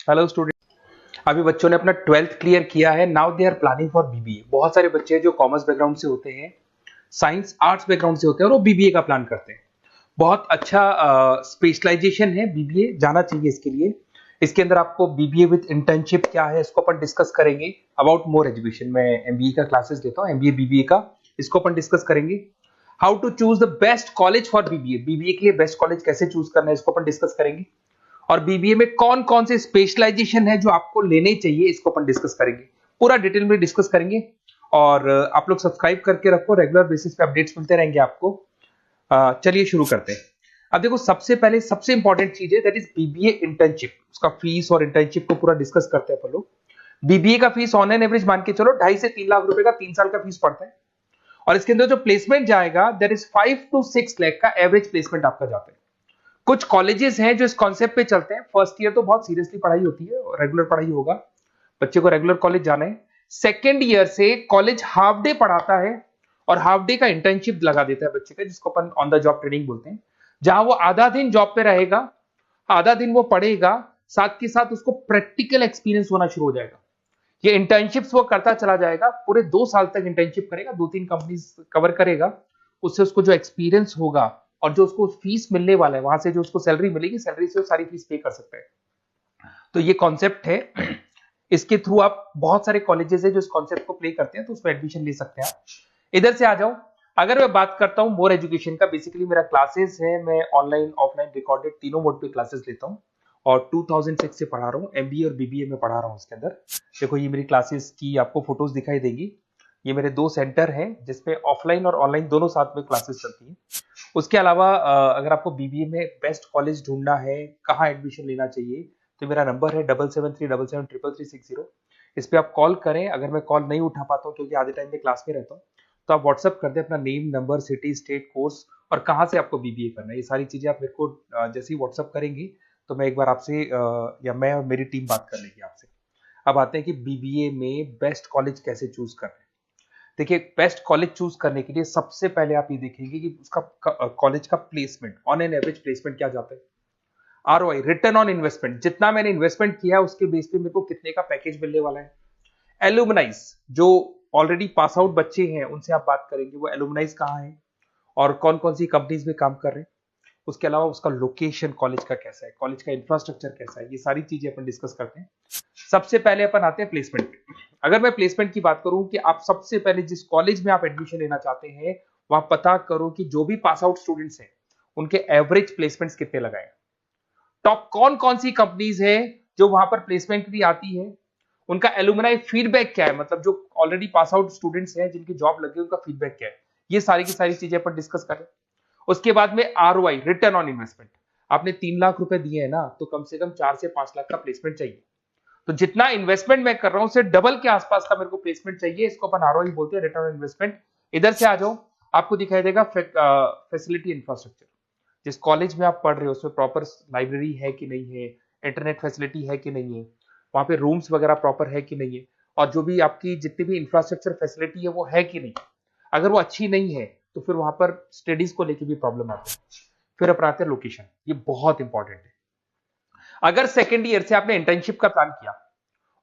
Hello student. अभी बच्चों ने अपना 12th क्लियर किया है। Now they are planning for BBA. बहुत सारे बच्चे हैं जो कॉमर्स बैकग्राउंड से होते हैं, साइंस आर्ट्स बैकग्राउंड से होते हैं और वो बीबीए का प्लान करते हैं। बहुत अच्छा स्पेशलाइजेशन है बीबीए, जाना चाहिए इसके लिए। इसके अंदर आपको बीबीए विद इंटर्नशिप क्या है इसको अपन डिस्कस करेंगे। अबाउट मोर एजुकेशन, मैं एमबीए का क्लासेस लेता हूँ, एमबीए बीबीए का, इसको अपन डिस्कस करेंगे। How to choose the best college for BBA, BBA के लिए बेस्ट कॉलेज कैसे चूज करना है इसको अपन डिस्कस करेंगे। और बीबीए में कौन कौन से स्पेशलाइजेशन है जो आपको लेने चाहिए इसको अपन डिस्कस करेंगे, पूरा डिटेल में डिस्कस करेंगे। और आप लोग सब्सक्राइब करके रखो, रेगुलर बेसिस पे अपडेट्स मिलते रहेंगे आपको। चलिए शुरू करते हैं। अब देखो, सबसे पहले सबसे इंपॉर्टेंट चीज है दैट इज बीबीए इंटर्नशिप। उसका फीस और इंटर्नशिप को पूरा डिस्कस करते हैं अपन लोग। बीबीए का फीस ऑन एन एवरेज मान के चलो 2.5 से 3 लाख रुपए का 3 साल का फीस पड़ता है। और इसके अंदर जो प्लेसमेंट जाएगा दैट इज 5 to 6 लाख का एवरेज प्लेसमेंट आपका जाता है। कुछ कॉलेजेस हैं जो इस कॉन्सेप्ट पे चलते हैं। फर्स्ट ईयर तो बहुत सीरियसली पढ़ाई होती है, रेगुलर पढ़ाई होगा, बच्चे को रेगुलर कॉलेज जाना है। सेकेंड ईयर से कॉलेज हाफ डे पढ़ाता है और हाफ डे का इंटर्नशिप लगा देता है बच्चे का, जिसको अपन ऑन द जॉब ट्रेनिंग बोलते हैं, जहां वो आधा दिन जॉब पे रहेगा, आधा दिन वो पढ़ेगा, साथ के साथ उसको प्रैक्टिकल एक्सपीरियंस होना शुरू हो जाएगा। ये इंटर्नशिप्स वो करता चला जाएगा, पूरे 2 साल तक इंटर्नशिप करेगा, 2-3 कंपनीज कवर करेगा। उससे उसको जो एक्सपीरियंस होगा और जो उसको फीस मिलने वाला है, वहां से जो उसको सैलरी मिलेगी, सैलरी से वो सारी फीस पे कर सकता है। तो ये कॉन्सेप्ट है। इसके थ्रू आप, बहुत सारे कॉलेजेस है जो इस कॉन्सेप्ट को प्ले करते हैं, तो उसमें एडमिशन ले सकते हैं आप। इधर से आ जाओ। अगर मैं बात करता हूं मोर एजुकेशन का, बेसिकली मेरा क्लासेस है, मैं ऑनलाइन ऑफलाइन रिकॉर्डेड तीनों मोड पे क्लासेस लेता हूं और 2006 से पढ़ा रहा हूँ। एमबीए और बीबीए में पढ़ा रहा हूँ। इसके अंदर देखो, ये मेरी क्लासेस की आपको फोटोज दिखाई देगी। ये मेरे 2 सेंटर हैं जिसपे ऑफलाइन और ऑनलाइन दोनों साथ में क्लासेस चलती हैं। उसके अलावा अगर आपको बीबीए में बेस्ट कॉलेज ढूंढना है, कहाँ एडमिशन लेना चाहिए, तो मेरा नंबर है 7737733360। इस पे आप कॉल करें। अगर मैं कॉल नहीं उठा पाता हूँ क्योंकि आधे टाइम में क्लास में रहता हूँ, तो आप व्हाट्सअप कर दें अपना name, number, city, state, course और कहाँ से आपको बीबीए करना है। ये सारी चीजें आप मेरे को जैसे ही व्हाट्सअप करेंगे तो मैं एक बार आपसे या मैं और मेरी टीम बात कर लेगी आपसे। अब आते हैं कि बीबीए में बेस्ट कॉलेज कैसे चूज करना है। देखिए, बेस्ट कॉलेज चूज करने के लिए सबसे पहले आप ये देखेंगे कि उसका कॉलेज का placement, on an average placement क्या जाता है। आरओआई, रिटर्न ऑन इन्वेस्टमेंट, जितना मैंने इन्वेस्टमेंट किया है उसके बेस पे मेरे को कितने का पैकेज मिलने वाला है। एलुमनाइज, जो ऑलरेडी पास आउट बच्चे हैं उनसे आप बात करेंगे, वो एलुमनाइज कहाँ है और कौन कौन सी कंपनीज में काम कर रहे हैं। उसके अलावा उसका लोकेशन कॉलेज का कैसा है, कॉलेज का इंफ्रास्ट्रक्चर कैसा है, ये सारी चीजें अपन डिस्कस करते हैं। सबसे पहले अपन आते हैं प्लेसमेंट पे। अगर मैं प्लेसमेंट की बात करूं कि आप सबसे पहले जिस कॉलेज में आप एडमिशन लेना चाहते हैं, वहां पता करो कि जो भी पास आउट स्टूडेंट्स हैं उनके एवरेज प्लेसमेंट्स कितने लगाए। टॉप कौन कौन सी कंपनीज है जो वहां पर प्लेसमेंट भी आती है, उनका एलुमनाई फीडबैक क्या है, मतलब जो ऑलरेडी पास आउट स्टूडेंट्स हैं जिनकी जॉब लगी उनका फीडबैक क्या है। ये सारी की सारी चीजें अपन डिस्कस करें। उसके बाद में आरओआई, रिटर्न ऑन इन्वेस्टमेंट। आपने 3 लाख रुपए दिए हैं ना, तो कम से कम 4 से 5 लाख का प्लेसमेंट चाहिए। तो जितना इन्वेस्टमेंट मैं कर रहा हूं उससे डबल के आसपास का मेरे को प्लेसमेंट चाहिए। इसको अपन आरओआई बोलते हैं, रिटर्न ऑन इन्वेस्टमेंट। इधर से आ जाओ, आपको दिखाई देगा फैसिलिटी इंफ्रास्ट्रक्चर। जिस कॉलेज में आप पढ़ रहे हो उसमें प्रॉपर लाइब्रेरी है कि नहीं है, इंटरनेट फैसिलिटी है कि नहीं है, वहां पे रूम्स वगैरह प्रॉपर है कि नहीं है, और जो भी आपकी जितनी भी इंफ्रास्ट्रक्चर फैसिलिटी है वो है कि नहीं। अगर वो अच्छी नहीं है तो फिर वहां पर स्टडीज को लेकर भी प्रॉब्लम आती है। फिर अपनाते हैं लोकेशन, ये बहुत इंपॉर्टेंट है। अगर सेकेंड ईयर से आपने इंटर्नशिप का प्लान किया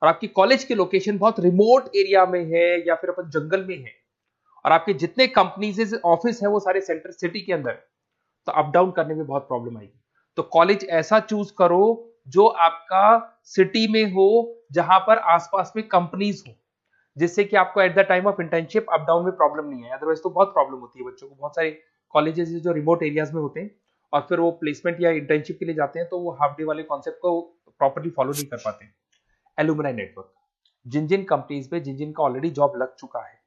और आपकी कॉलेज की लोकेशन बहुत रिमोट एरिया में है या फिर अपन जंगल में है, और आपके जितने कंपनीज ऑफिस है वो सारे सेंटर सिटी के अंदर, तो अप डाउन करने में बहुत प्रॉब्लम आएगी। तो कॉलेज ऐसा चूज करो जो आपका सिटी में हो, जहां पर आसपास में कंपनीज हो, जिससे कि आपको at the time of internship up down में प्रॉब्लम नहीं है। अदरवाइज तो बहुत प्रॉब्लम होती है बच्चों को। बहुत सारे कॉलेजेस जो रिमोट एरियाज में होते हैं और फिर वो प्लेसमेंट या इंटर्नशिप के लिए जाते हैं, तो वो हाफ डे वाले कॉन्सेप्ट को प्रॉपरली फॉलो नहीं कर पाते। एलुमनाई नेटवर्क, जिन जिन कंपनीज में जिन जिन का ऑलरेडी जॉब लग चुका है,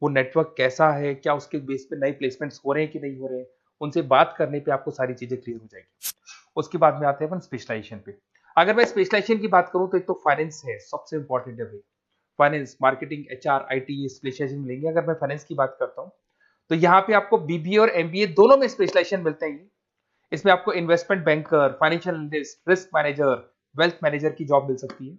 वो नेटवर्क कैसा है, क्या उसके बेस पे नए प्लेसमेंट्स हो रहे हैं कि नहीं हो रहे हैं, उनसे बात करने पे आपको सारी चीजें क्लियर हो जाएगी। उसके बाद में आते हैं अपन स्पेशलाइजेशन पे। अगर मैं स्पेशलाइजेशन की बात करूं तो एक तो फाइनेंस है, सबसे इंपॉर्टेंट है भाई। Finance, marketing, HR, IT specialisation मिलेंगे। अगर मैं फाइनेंस की बात करता हूं तो यहाँ पे आपको बीबीए और एमबीए दोनों में स्पेशलाइजेशन मिलते हैं। इसमें आपको investment banker, financial analyst, risk manager, wealth manager की जॉब मिल सकती है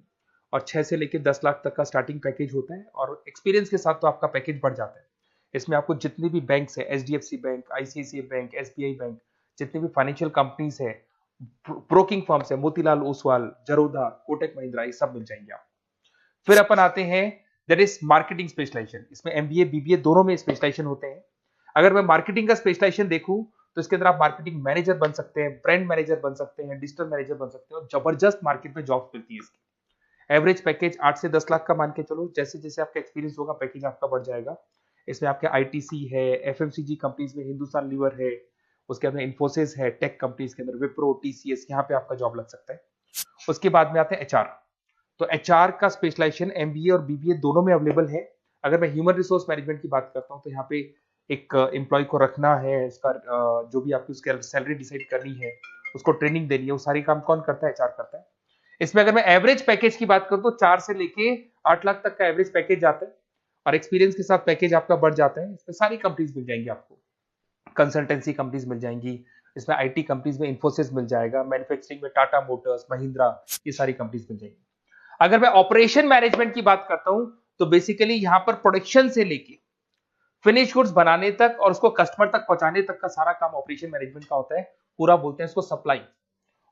और 6 से लेकर 10 लाख तक का स्टार्टिंग पैकेज होता है और एक्सपीरियंस के साथ तो आपका पैकेज बढ़ जाता है। इसमें आपको जितनी भी बैंक्स है, HDFC bank, ICICI bank, SBI bank, जितनी भी फाइनेंशियल कंपनीज है, ब्रोकिंग फर्म्स है, मोतीलाल ओसवाल, जरोधा, कोटक महिंद्रा, ये सब मिल जाएंगे आप। फिर अपन आते हैं दैट इज मार्केटिंग स्पेशलाइजेशन। इसमें एमबीए बीबीए दोनों में स्पेशलाइजेशन होते हैं। अगर मैं मार्केटिंग का स्पेशलाइजेशन देखूं तो इसके अंदर आप मार्केटिंग मैनेजर बन सकते हैं, ब्रांड मैनेजर बन सकते हैं, डिजिटल मैनेजर बन सकते हैं, और जबरदस्त मार्केट में जॉब मिलती है इसकी। एवरेज पैकेज 8 से 10 लाख का मान के चलो। जैसे जैसे आपका एक्सपीरियंस होगा पैकेज आपका बढ़ जाएगा। इसमें आपके आईटीसी है, एफएमसीजी कंपनीज में हिंदुस्तान लीवर है, उसके अंदर इंफोसिस है, टेक कंपनीज के अंदर विप्रो, टीसीएस, यहाँ पे आपका जॉब लग सकता है। उसके बाद में आते हैं एचआर। तो एचआर का स्पेशलाइजेशन एमबीए और बीबीए दोनों में अवेलेबल है। अगर मैं ह्यूमन रिसोर्स मैनेजमेंट की बात करता हूँ तो यहाँ पे एक एम्प्लॉय को रखना है, इसका जो भी आपकी उसकी सैलरी डिसाइड करनी है, उसको ट्रेनिंग देनी है, वो सारी काम कौन करता है? एचआर करता है। इसमें अगर मैं एवरेज पैकेज की बात करूं तो 4 से लेके 8 लाख तक का एवरेज पैकेज आता है, और एक्सपीरियंस के साथ पैकेज आपका बढ़ जाता है। इसमें सारी कंपनीज मिल जाएंगी आपको, कंसल्टेंसी कंपनीज मिल जाएंगी, इसमें आईटी कंपनीज में इंफोसिस मिल जाएगा, मैन्युफैक्चरिंग में टाटा मोटर्स, महिंद्रा, ये सारी कंपनीज मिल जाएंगी। अगर मैं ऑपरेशन मैनेजमेंट की बात करता हूं तो बेसिकली यहां पर प्रोडक्शन से लेके फिनिश गुड्स बनाने तक और उसको कस्टमर तक पहुंचाने तक का सारा काम ऑपरेशन मैनेजमेंट का होता है। पूरा बोलते हैं इसको supply,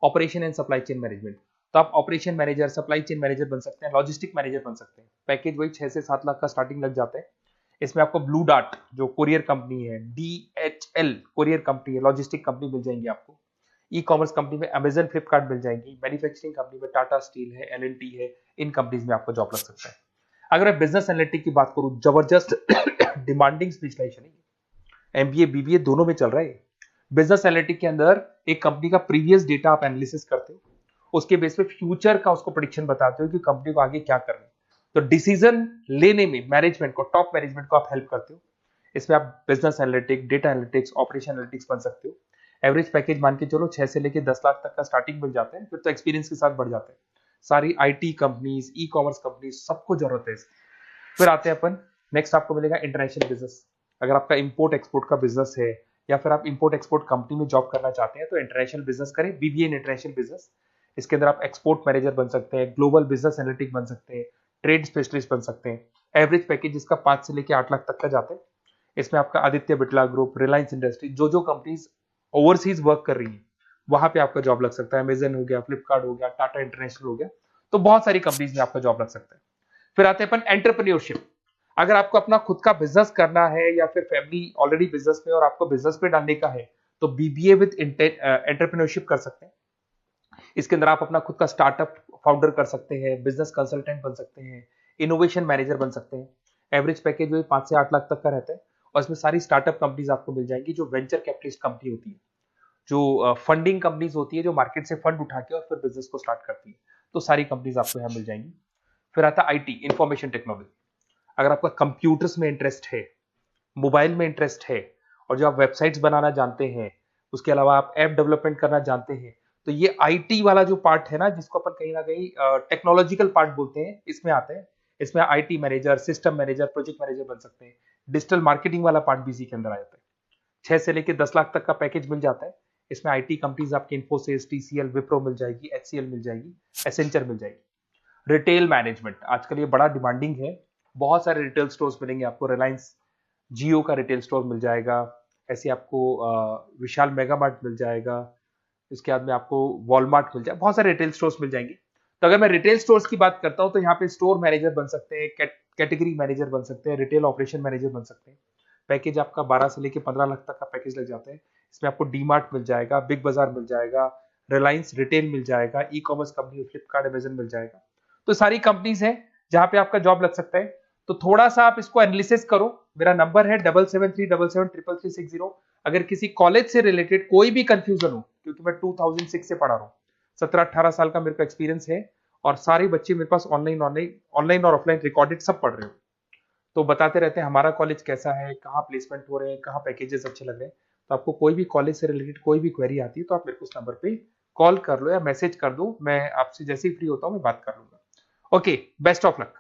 operation and supply chain management. तो आप operation manager, supply chain manager बन सकते हैं, लॉजिस्टिक मैनेजर बन सकते हैं। पैकेज वही 6 से 7 लाख का स्टार्टिंग लग जाता है। इसमें आपको ब्लू डार्ट जो कोरियर कंपनी है, डीएचएल कोरियर कंपनी है, लॉजिस्टिक कंपनी मिल जाएंगी आपको। ई कॉमर्स कंपनी में अमेजन, फ्लिपकार्ट मिल जाएंगी। मैन्युफैक्चरिंग कंपनी में टाटा स्टील है, एलएनटी है, इन कंपनीज में आपको जॉब लग सकता है। अगर मैं बिजनेस एनालिटिक की बात करूं, जबरदस्त डिमांडिंग स्पेशलाइजेशन है, एमबीए बीबीए दोनों में चल रहा है। बिजनेस एनालिटिक के अंदर एक कंपनी का प्रीवियस डेटा आप एनालिसिस करते हो, उसके बेस पे फ्यूचर का उसको प्रेडिक्शन बताते हो कि कंपनी को आगे क्या करना है। तो डिसीजन लेने में मैनेजमेंट को, टॉप मैनेजमेंट को आप हेल्प करते हो। इसमें आप business analytic, data analytics, operation analytics बन सकते हो। एवरेज पैकेज मान के चलो 6 से लेके 10 लाख तक का स्टार्टिंग मिल जाता है, फिर तो एक्सपीरियंस के साथ बढ़ जाता है। सारी IT companies, e commerce companies, सबको जरूरत है इसकी। फिर आते हैं अपन, नेक्स्ट आपको मिलेगा इंटरनेशनल बिजनेस। अगर आपका इंपोर्ट एक्सपोर्ट का बिजनेस है या फिर आप इंपोर्ट एक्सपोर्ट कंपनी में जॉब करना चाहते हैं तो इंटरनेशनल बिजनेस करें, बीबीए इन इंटरनेशनल बिजनेस। इसके अंदर आप एक्सपोर्ट मैनेजर बन सकते हैं, ग्लोबल बिजनेस एनालिटिक बन सकते हैं, ट्रेड स्पेशलिस्ट बन सकते हैं। एवरेज पैकेज इसका 5 से लेकर 8 लाख तक का जाता है। इसमें आपका आदित्य बिरला ग्रुप, रिलायंस इंडस्ट्री, जो जो कंपनीज ओवरसीज वर्क कर रही है वहां पे आपका जॉब लग सकता है। अमेजन हो गया, फ्लिपकार्ट हो गया, टाटा इंटरनेशनल हो गया, तो बहुत सारी कंपनीज में आपका जॉब लग सकता है। फिर आते हैं अपन एंटरप्रेन्योरशिप। अगर आपको अपना खुद का बिजनेस करना है या फिर फैमिली ऑलरेडी बिजनेस में और आपको बिजनेस पे डालने का है तो बीबीए विद एंटरप्रेन्योरशिप कर सकते हैं। इसके अंदर आप अपना खुद का स्टार्टअप फाउंडर कर सकते हैं, बिजनेस कंसल्टेंट बन सकते हैं, इनोवेशन मैनेजर बन सकते हैं। एवरेज पैकेज वही 5 से 8 लाख तक का रहता है, और इसमें सारी स्टार्टअप कंपनीज आपको मिल जाएंगी जो वेंचर कैपिटलिस्ट कंपनी होती है, जो फंडिंग कंपनीज होती है, जो मार्केट से फंड उठा के और फिर बिजनेस को स्टार्ट करती है। तो सारी कंपनीज आपको यहाँ मिल जाएंगी। फिर आता है आईटी, इंफॉर्मेशन टेक्नोलॉजी। अगर आपका कंप्यूटर्स में इंटरेस्ट है, मोबाइल में इंटरेस्ट है, और जो आप वेबसाइट्स बनाना जानते हैं, उसके अलावा आप ऐप डेवलपमेंट करना जानते हैं, तो ये आईटी वाला जो पार्ट है ना, जिसको अपन कहीं ना कहीं टेक्नोलॉजिकल पार्ट बोलते हैं, इसमें आते हैं। इसमें IT manager, system manager, project manager बन सकते हैं। डिजिटल मार्केटिंग वाला पार्ट भी इसी के अंदर आ जाता है। 6 से लेकर 10 लाख तक का पैकेज मिल जाता है। इसमें आईटी कंपनीज आपकी इंफोसिस, टीसीएल, विप्रो मिल जाएगी, एचसीएल मिल जाएगी, एसेंचर मिल जाएगी। रिटेल मैनेजमेंट आजकल ये बड़ा डिमांडिंग है। बहुत सारे रिटेल स्टोर्स मिलेंगे आपको। रिलायंस जियो का रिटेल स्टोर मिल जाएगा, ऐसे आपको विशाल मेगा मार्ट मिल जाएगा, इसके बाद में आपको वॉलमार्ट मिल जाएगा, बहुत सारे रिटेल स्टोर्स मिल जाएंगे। तो अगर मैं रिटेल स्टोर्स की बात करता हूं तो यहाँ पे स्टोर मैनेजर बन सकते हैं, कैटेगरी मैनेजर बन सकते हैं, रिटेल ऑपरेशन मैनेजर बन सकते हैं। पैकेज आपका 12 से लेके 15 लाख तक का पैकेज लग जाता है। इसमें आपको डी मार्ट मिल जाएगा, बिग बाजार मिल जाएगा, रिलायंस रिटेल मिल जाएगा, e commerce company Flipkart, Amazon मिल जाएगा। तो सारी कंपनीज है जहां पे आपका जॉब लग सकता है। तो थोड़ा सा आप इसको एनालिसिस करो। मेरा नंबर है 7737733360। अगर किसी कॉलेज से रिलेटेड कोई भी कंफ्यूजन हो, क्योंकि मैं 2006 से पढ़ा रहा हूँ, 17-18 साल का मेरे को एक्सपीरियंस है, और सारे बच्चे मेरे पास ऑनलाइन और ऑफलाइन रिकॉर्डेड सब पढ़ रहे हो, तो बताते रहते हैं हमारा कॉलेज कैसा है, कहाँ प्लेसमेंट हो रहे हैं, कहाँ पैकेजेस अच्छे लग रहे हैं। तो आपको कोई भी कॉलेज से रिलेटेड कोई भी क्वेरी आती है तो आप मेरे को उस नंबर पे कॉल कर लो या मैसेज कर दो, मैं आपसे जैसे ही फ्री होता हूँ मैं बात कर लूंगा। Okay, best of luck.